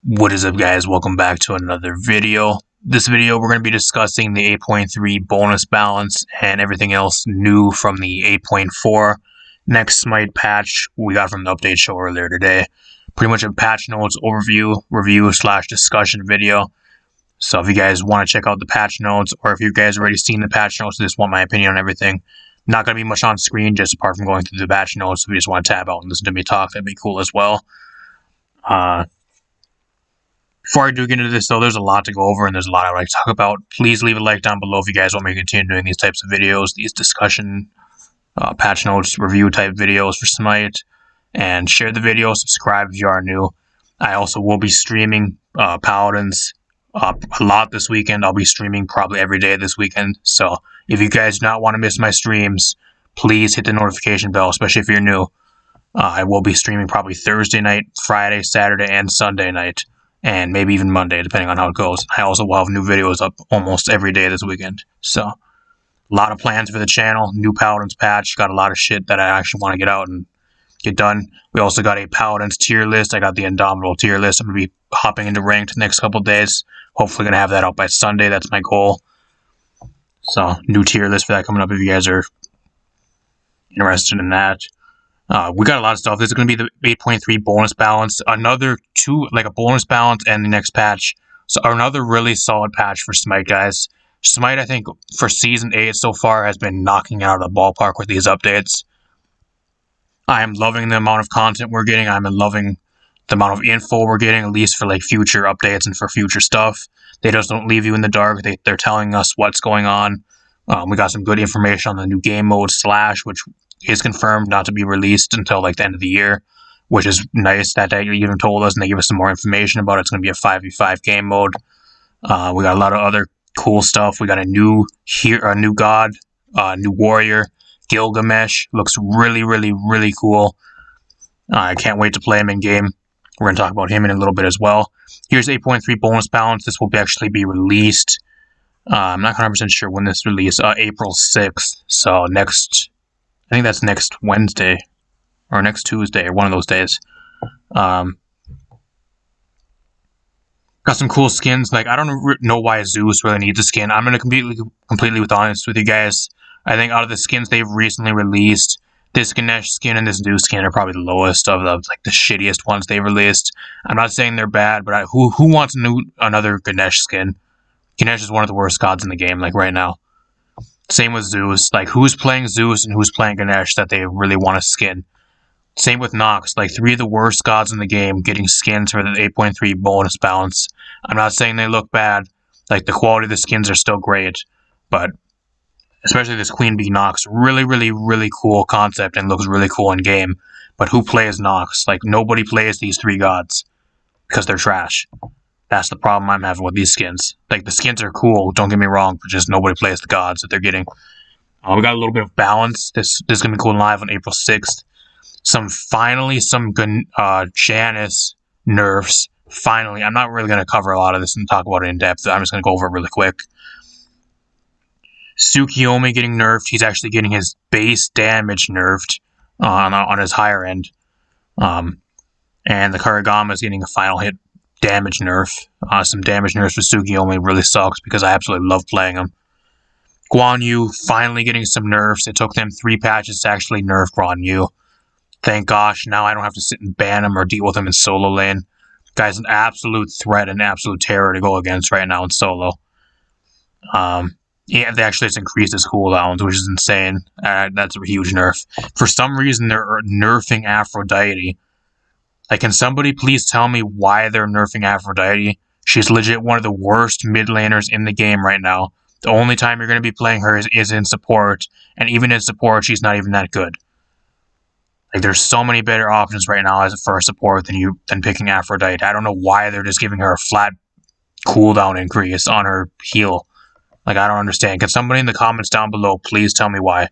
What is up, guys? Welcome back to another video. This video we're going to be discussing the 8.3 bonus balance and everything else new from the 8.4 next Smite patch we got from the update show earlier today. Pretty much a patch notes overview, review / discussion video. So if you guys want to check out the patch notes, or if you guys already seen the patch notes and just want my opinion on everything, not going to be much on screen just apart from going through the patch notes. If you just want to tab out and listen to me talk, that'd be cool as well. Before I do get into this, though, there's a lot to go over and there's a lot I'd like to talk about. Please leave a like down below if you guys want me to continue doing these types of videos, these discussion, patch notes, review type videos for Smite. And share the video, subscribe if you are new. I also will be streaming Paladins a lot this weekend. I'll be streaming probably every day this weekend. So if you guys do not want to miss my streams, please hit the notification bell, especially if you're new. I will be streaming probably Thursday night, Friday, Saturday, and Sunday night. And maybe even Monday, depending on how it goes. I also will have new videos up almost every day this weekend. So, a lot of plans for the channel. New Paladins patch. Got a lot of shit that I actually want to get out and get done. We also got a Paladins tier list. I got the Indomitable tier list. I'm going to be hopping into ranked the next couple days. Hopefully going to have that out by Sunday. That's my goal. So, new tier list for that coming up if you guys are interested in that. We got a lot of stuff. This is going to be the 8.3 bonus balance. Another a bonus balance and the next patch. So another really solid patch for Smite, guys. Smite, I think, for Season 8 so far has been knocking out of the ballpark with these updates. I am loving the amount of content we're getting. I'm loving the amount of info we're getting, at least for like future updates and for future stuff. They just don't leave you in the dark. They're telling us what's going on. We got some good information on the new game mode / which is confirmed not to be released until like the end of the year, which is nice that they even told us and they give us some more information about it. It's going to be a 5v5 game mode. We got a lot of other cool stuff. We got a new god, new warrior, Gilgamesh. Looks really, really, really cool. I can't wait to play him in game. We're going to talk about him in a little bit as well. Here's 8.3 bonus balance. This will actually be released. I'm not 100% sure when this release. April 6th. So I think that's next Wednesday or next Tuesday or one of those days. Got some cool skins. Like, I don't know why Zeus really needs a skin. I'm going to completely be honest with you guys. I think out of the skins they've recently released, this Ganesh skin and this new skin are probably the lowest of the shittiest ones they've released. I'm not saying they're bad, but who wants another Ganesh skin? Ganesh is one of the worst gods in the game, like right now. Same with Zeus. Like, who's playing Zeus and who's playing Ganesh that they really want to skin? Same with Nox. Like, 3 of the worst gods in the game getting skins for the 8.3 bonus balance. I'm not saying they look bad. Like, the quality of the skins are still great. But, especially this Queen Bee Nox. Really, really, really cool concept and looks really cool in game. But who plays Nox? Like, nobody plays these 3 gods. Because they're trash. That's the problem I'm having with these skins. Like, the skins are cool, don't get me wrong, but just nobody plays the gods that they're getting. We got a little bit of balance. This is going to be going live on April 6th. Finally some Janice nerfs. Finally. I'm not really going to cover a lot of this and talk about it in depth. I'm just going to go over it really quick. Tsukiyomi getting nerfed. He's actually getting his base damage nerfed on his higher end. And the Karagama is getting a final hit damage nerf. Some damage nerfs for Tsukiyomi really sucks because I absolutely love playing him. Guan Yu finally getting some nerfs. It took them 3 patches to actually nerf Guan Yu. Thank gosh, now I don't have to sit and ban him or deal with him in solo lane. Guy's an absolute threat and absolute terror to go against right now in solo. Yeah, they actually just increased his cooldowns, which is insane. That's a huge nerf. For some reason, they're nerfing Aphrodite. Like, can somebody please tell me why they're nerfing Aphrodite? She's legit one of the worst mid laners in the game right now. The only time you're going to be playing her is in support, and even in support, she's not even that good. Like, there's so many better options right now for a support than picking Aphrodite. I don't know why they're just giving her a flat cooldown increase on her heal. Like, I don't understand. Can somebody in the comments down below please tell me why?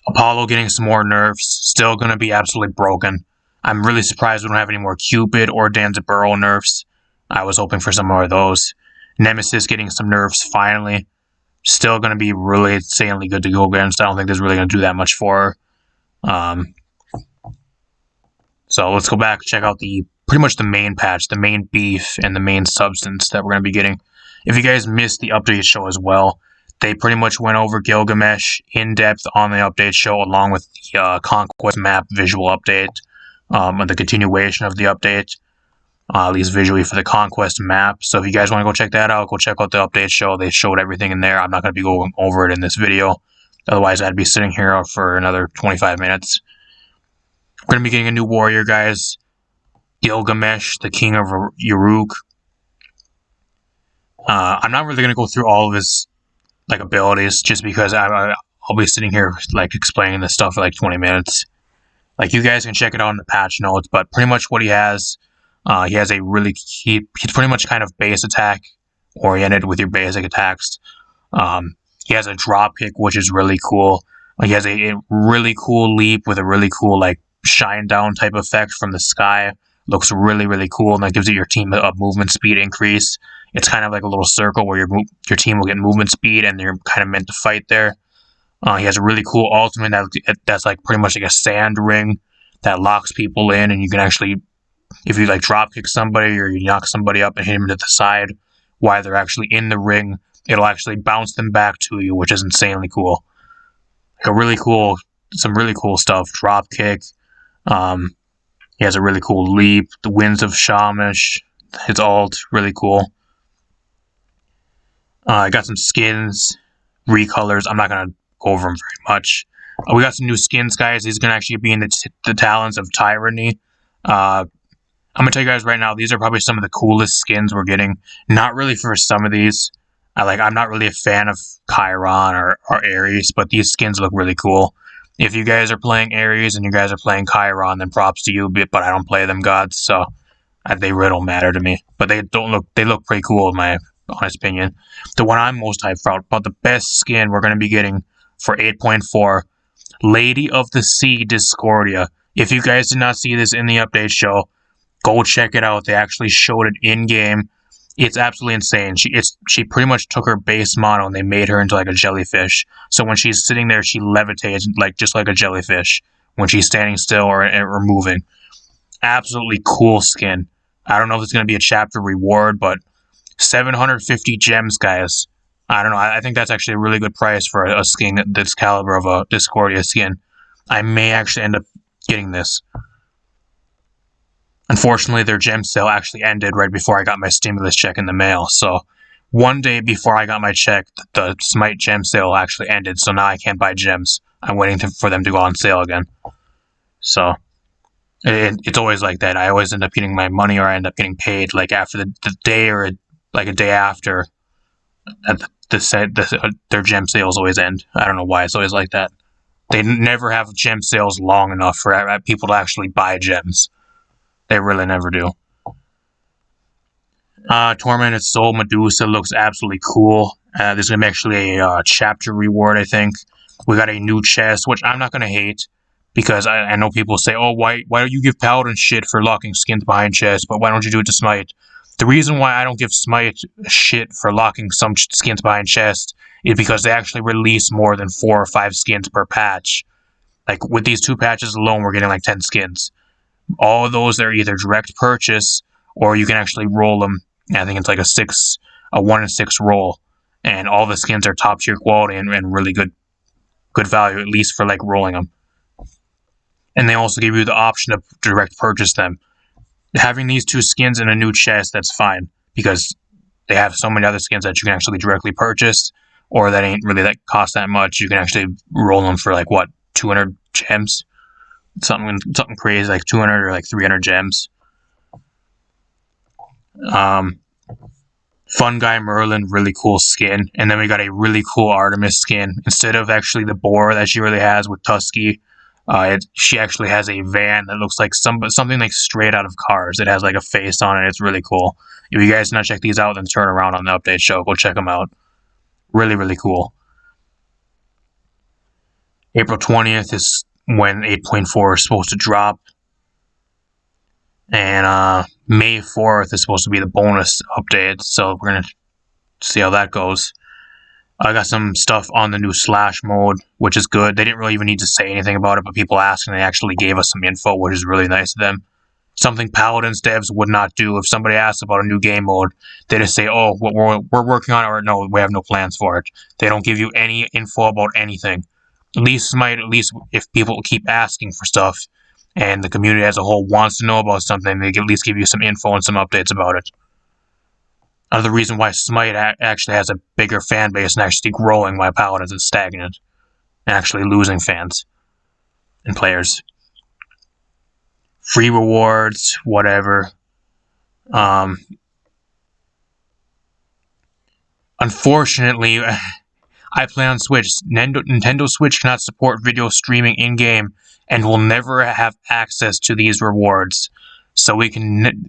Apollo getting some more nerfs. Still going to be absolutely broken. I'm really surprised we don't have any more Cupid or Danzaburo nerfs. I was hoping for some more of those. Nemesis getting some nerfs finally. Still going to be really insanely good to go against. I don't think there's really going to do that much for her. So let's go back and check out the pretty much the main patch, the main beef, and the main substance that we're going to be getting. If you guys missed the update show as well, they pretty much went over Gilgamesh in depth on the update show, along with the Conquest map visual update, and the continuation of the update, at least visually for the Conquest map. So if you guys want to go check that out, go check out the update show. They showed everything in there. I'm not going to be going over it in this video. Otherwise, I'd be sitting here for another 25 minutes. We're going to be getting a new warrior, guys. Gilgamesh, the king of Uruk. I'm not really going to go through all of his abilities, just because I'll be sitting here explaining this stuff for 20 minutes. You guys can check it out in the patch notes, but pretty much what he has a he's pretty much kind of base attack oriented with your basic attacks. He has a drop kick, which is really cool. He has a really cool leap with a really cool shine down type effect from the sky. Looks really, really cool, and that gives your team a movement speed increase. It's kind of like a little circle where your team will get movement speed, and you're kind of meant to fight there. He has a really cool ultimate that's pretty much a sand ring that locks people in, and you can actually, if you drop kick somebody or you knock somebody up and hit them to the side while they're actually in the ring, it'll actually bounce them back to you, which is insanely cool. Some really cool stuff. Drop kick. He has a really cool leap. The Winds of Shamash. His ult, really cool. I got some skins, recolors. I'm not going to go over them very much. We got some new skins, guys. These are going to actually be in the Talons of Tyranny. I'm going to tell you guys right now, these are probably some of the coolest skins we're getting. Not really for some of these. I'm not really a fan of Chiron or Ares, but these skins look really cool. If you guys are playing Ares and you guys are playing Chiron, then props to you, but I don't play them gods, so they really don't matter to me. But they look pretty cool in my honest opinion. The one I'm most hyped about the best skin we're going to be getting for 8.4, Lady of the Sea Discordia. If you guys did not see this in the update show, go check it out. They actually showed it in game. It's absolutely insane. She pretty much took her base model and they made her into a jellyfish. So when she's sitting there, she levitates just like a jellyfish when she's standing still or moving. Absolutely cool skin. I don't know if it's going to be a chapter reward, but 750 gems, guys. I don't know. I think that's actually a really good price for a skin that's caliber of a Discordia skin. I may actually end up getting this. Unfortunately, their gem sale actually ended right before I got my stimulus check in the mail. So, one day before I got my check, the Smite gem sale actually ended. So now I can't buy gems. I'm waiting for them to go on sale again. So, it's always like that. I always end up getting my money, or I end up getting paid after the day or a day after. Their gem sales always end. I don't know why it's always like that. They never have gem sales long enough for people to actually buy gems. They really never do. Tormented Soul Medusa looks absolutely cool. This is going to be actually a chapter reward, I think. We got a new chest, which I'm not going to hate, because I know people say, oh, why don't you give Paladin shit for locking skins behind chests, but why don't you do it to Smite? The reason why I don't give Smite shit for locking some skins behind chests is because they actually release more than 4 or 5 skins per patch. With these 2 patches alone, we're getting 10 skins. All of those are either direct purchase, or you can actually roll them. I think it's a 1 in 6 roll, and all the skins are top tier quality and really good value, at least for rolling them. And they also give you the option to direct purchase them. Having these 2 skins in a new chest, that's fine, because they have so many other skins that you can actually directly purchase, or that ain't really that cost that much. You can actually roll them for 200 gems. Something crazy, 200 or 300 gems. Fun Guy Merlin, really cool skin. And then we got a really cool Artemis skin. Instead of actually the boar that she really has with Tusky, she actually has a van that looks like something straight out of Cars. It has a face on it. It's really cool. If you guys not check these out, then turn around on the update show. Go check them out. Really, really cool. April 20th is when 8.4 is supposed to drop. And May 4th is supposed to be the bonus update, so we're going to see how that goes. I got some stuff on the new Slash mode, which is good. They didn't really even need to say anything about it, but people asked, and they actually gave us some info, which is really nice of them. Something Paladins devs would not do. If somebody asks about a new game mode, they just say, oh, we're working on it, or no, we have no plans for it. They don't give you any info about anything. At least if people keep asking for stuff and the community as a whole wants to know about something, they can at least give you some info and some updates about it. Another reason why Smite actually has a bigger fan base and actually growing, while Paladins is stagnant and actually losing fans and players. Free rewards, whatever. Unfortunately, I play on Switch. Nintendo Switch cannot support video streaming in-game and will never have access to these rewards. So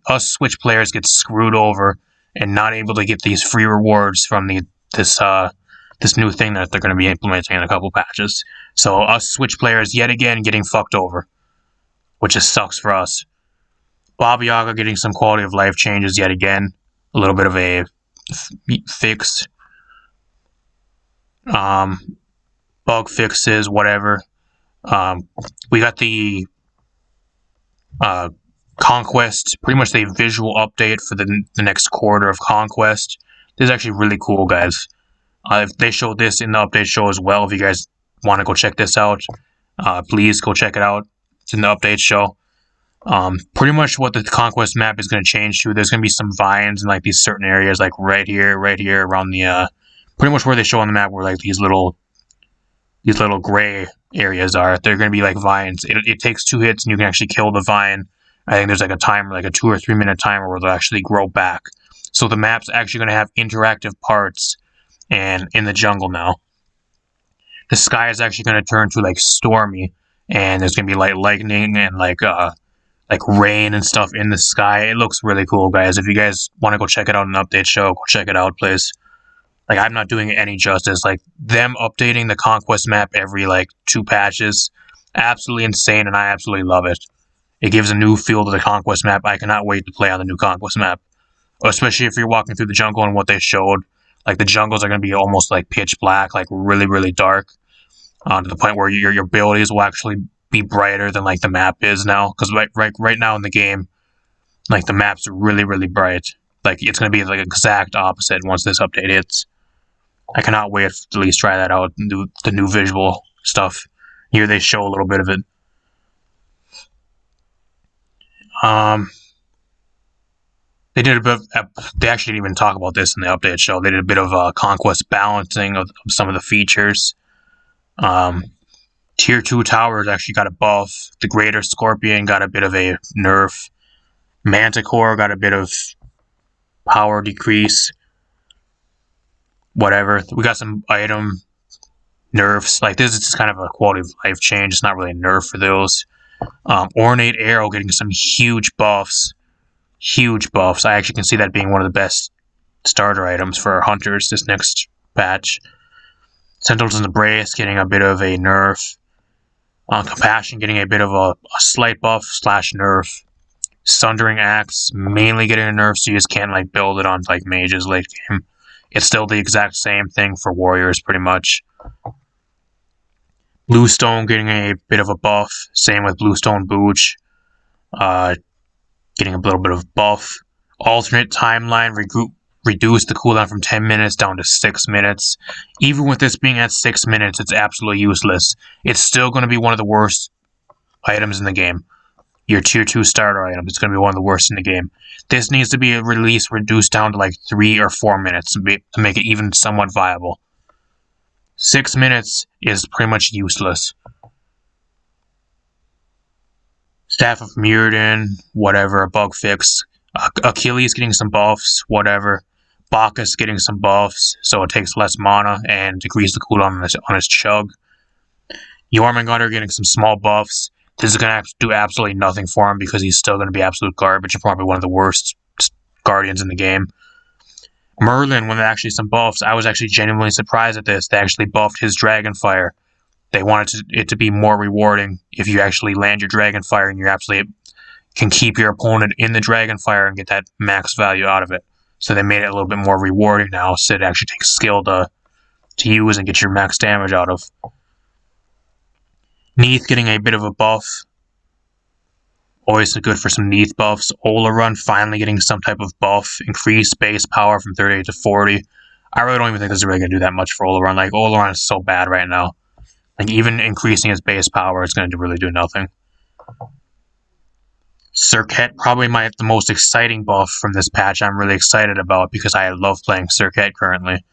us Switch players get screwed over and not able to get these free rewards from this new thing that they're going to be implementing in a couple patches. So us Switch players yet again getting fucked over, which just sucks for us. Baba Yaga getting some quality of life changes yet again. A little bit of a fix. Bug fixes, whatever. We got the Conquest, pretty much the visual update for the next quarter of Conquest. This is actually really cool, guys. If they showed this in the update show as well, if you guys want to go check this out, please go check it out. It's in the update show. Pretty much what the Conquest map is going to change to, there's going to be some vines in like these certain areas, like right here, around the, pretty much where they show on the map where like these little gray areas are. They're going to be like vines. It takes 2 hits and you can actually kill the vine. I think there's like a timer, like a 2 or 3 minute timer where they'll actually grow back. So the map's actually going to have interactive parts and in the jungle now. The sky is actually going to turn to like stormy, and there's going to be like lightning and like rain and stuff in the sky. It looks really cool, guys. If you guys want to go check it out in an update show, go check it out, please. Like, I'm not doing it any justice. Like, them updating the Conquest map every, like, 2 patches, absolutely insane, and I absolutely love it. It gives a new feel to the Conquest map. I cannot wait to play on the new Conquest map. Especially if you're walking through the jungle and what they showed. Like, the jungles are going to be almost, like, pitch black, like, really, really dark. To the point where your abilities will actually be brighter than, like, the map is now. Because right now in the game, like, the map's really, really bright. Like, it's going to be, like, exact opposite once this update hits. I cannot wait to at least try that out and do the new visual stuff. Here they show a little bit of it. They did a bit of, they actually didn't even talk about this in the update show. They did a bit of Conquest balancing of some of the features. Tier 2 towers actually got a buff. The Greater Scorpion got a bit of a nerf. Manticore got a bit of power decrease. Whatever. We got some item nerfs. Like, this is just kind of a quality of life change. It's not really a nerf for those. Ornate Arrow getting some huge buffs. Huge buffs. I actually can see that being one of the best starter items for hunters this next patch. Sentinels in the Brace getting a bit of a nerf. Compassion getting a bit of a slight buff / nerf. Sundering Axe mainly getting a nerf, so you just can't like build it on like mages late game. It's still the exact same thing for warriors, pretty much. Bluestone getting a bit of a buff. Same with Bluestone Booch. Getting a little bit of buff. Alternate timeline reduced the cooldown from 10 minutes down to 6 minutes. Even with this being at 6 minutes, it's absolutely useless. It's still going to be one of the worst items in the game. Your tier 2 starter item. It's going to be one of the worst in the game. This needs to be reduced down to like 3 or 4 minutes to make it even somewhat viable. 6 minutes is pretty much useless. Staff of Mirrodin, whatever, a bug fix. Achilles getting some buffs, whatever. Bacchus getting some buffs, so it takes less mana and decreases the cooldown on his chug. Jormungandr getting some small buffs. This is going to do absolutely nothing for him because he's still going to be absolute garbage and probably one of the worst guardians in the game. Merlin, when they actually some buffs, I was actually genuinely surprised at this. They actually buffed his Dragonfire. They wanted it to be more rewarding if you actually land your Dragonfire and you absolutely can keep your opponent in the Dragonfire and get that max value out of it. So they made it a little bit more rewarding now, so it actually takes skill to use and get your max damage out of. Neath getting a bit of a buff. Always good for some Neath buffs. Run finally getting some type of buff. Increased base power from 38 to 40. I really don't even think this is really going to do that much for Run. Like, Run is so bad right now. Like, even increasing his base power is going to really do nothing. Circuit, probably the most exciting buff from this patch I'm really excited about because I love playing Circuit currently.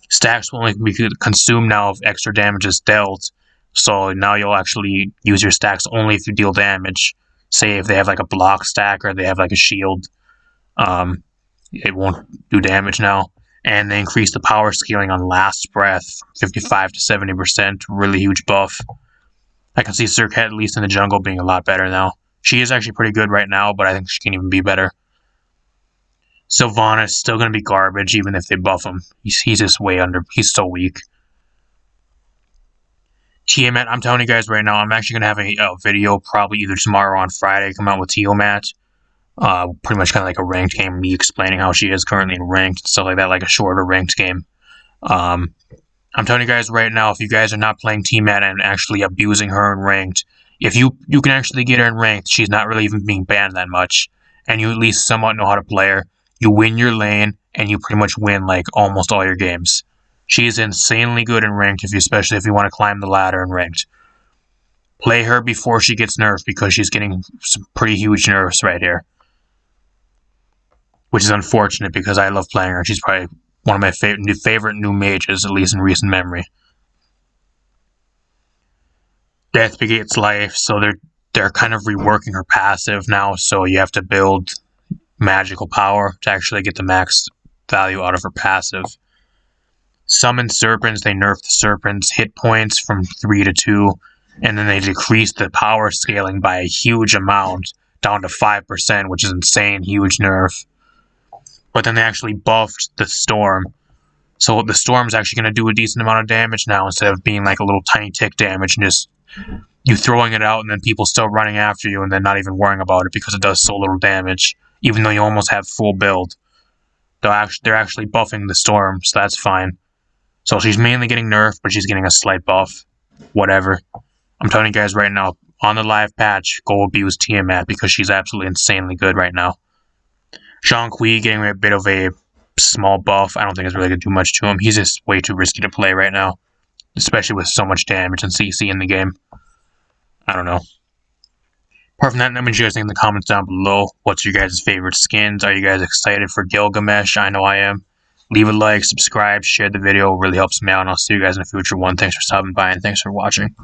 Stacks will only be consumed now if extra damage is dealt. So now you'll actually use your stacks only if you deal damage. Say if they have like a block stack or they have like a shield, it won't do damage now. And they increase the power scaling on Last Breath, 55 to 70%, really huge buff. I can see Circuit, at least in the jungle, being a lot better now. She is actually pretty good right now, but I think she can even be better. Sylvanas is still going to be garbage, even if they buff him. He's just way under. He's so weak. Tiamat, I'm telling you guys right now, I'm actually going to have a video probably either tomorrow or on Friday come out with Tiamat. Pretty much kind of like a ranked game, me explaining how she is currently in ranked, stuff like that, like a shorter ranked game. I'm telling you guys right now, if you guys are not playing Tiamat and actually abusing her in ranked, if you can actually get her in ranked, she's not really even being banned that much, and you at least somewhat know how to play her, you win your lane, and you pretty much win like almost all your games. She is insanely good in ranked, especially if you want to climb the ladder in ranked. Play her before she gets nerfed because she's getting some pretty huge nerfs right here. Which is unfortunate because I love playing her. She's probably one of my favorite new mages, at least in recent memory. Death Begates Life, so they're kind of reworking her passive now, so you have to build magical power to actually get the max value out of her passive. Summon Serpents, they nerf the Serpents' hit points from 3 to 2, and then they decrease the power scaling by a huge amount, down to 5%, which is insane, huge nerf. But then they actually buffed the Storm. So the Storm's actually going to do a decent amount of damage now instead of being like a little tiny tick damage and just you throwing it out and then people still running after you and then not even worrying about it because it does so little damage, even though you almost have full build. They're actually buffing the Storm, so that's fine. So she's mainly getting nerfed, but she's getting a slight buff. Whatever. I'm telling you guys right now, on the live patch, go abuse Tiamat because she's absolutely insanely good right now. Zhonghui getting a bit of a small buff. I don't think it's really going to do much to him. He's just way too risky to play right now, especially with so much damage and CC in the game. I don't know. Apart from that, let me know what you guys think in the comments down below. What's your guys' favorite skins? Are you guys excited for Gilgamesh? I know I am. Leave a like, subscribe, share the video. It really helps me out, and I'll see you guys in a future one. Thanks for stopping by, and thanks for watching.